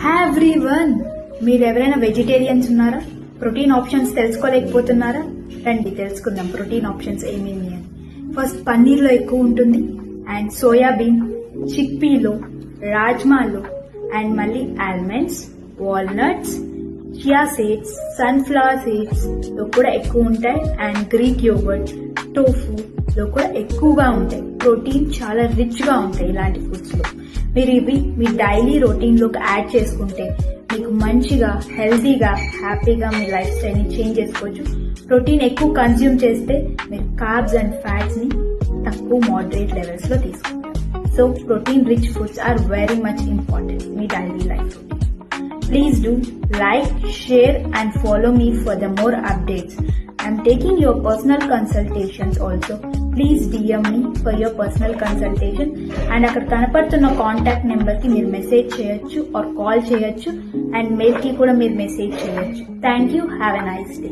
Hi everyone, మీరు ఎవరైనా vegetarians ఉన్నారా? ప్రోటీన్ ఆప్షన్స్ తెలుసుకోలేకపోతున్నారా? రండి తెలుసుకుందాం ప్రోటీన్ ఆప్షన్స్ ఏమేమి అని. ఫస్ట్, పన్నీర్లో ఎక్కువ ఉంటుంది, అండ్ సోయాబీన్, చిక్పీలో, రాజ్మాలో, అండ్ మళ్ళీ almonds, walnuts, chia seeds, sunflower seeds లో కూడా ఎక్కువ ఉంటాయి, అండ్ గ్రీక్ యోగర్ట్, టోఫు లో కూడా ఎక్కువగా ఉంటాయి. ప్రోటీన్ చాలా రిచ్ గా ఉంటాయి ఇలాంటి ఫుడ్స్ లో. మీరు ఇవి మీ డైలీ రొటీన్ లోకి యాడ్ చేసుకుంటే మీకు మంచిగా హెల్తీగా హ్యాపీగా మీ లైఫ్ స్టైల్ ని చేంజ్ చేసుకోవచ్చు. ప్రోటీన్ ఎక్కువ కన్స్యూమ్ చేస్తే మీరు కార్బ్స్ అండ్ ఫ్యాట్స్ ని తక్కువ మోడరేట్ లెవెల్స్ లో తీసుకుంటారు. So protein rich foods are very much important మీ డైలీ లైఫ్ లో. Please do like, share and follow me for the more updates. I'm taking your personal consultations also. Please DM me for your personal consultation. And అక్కడ కనపడుతున్న contact number కి మీరు message చేయొచ్చు are call చేయొచ్చు, and mail కి కూడా మీరు message చేయొచ్చు. Thank you. Have a nice day.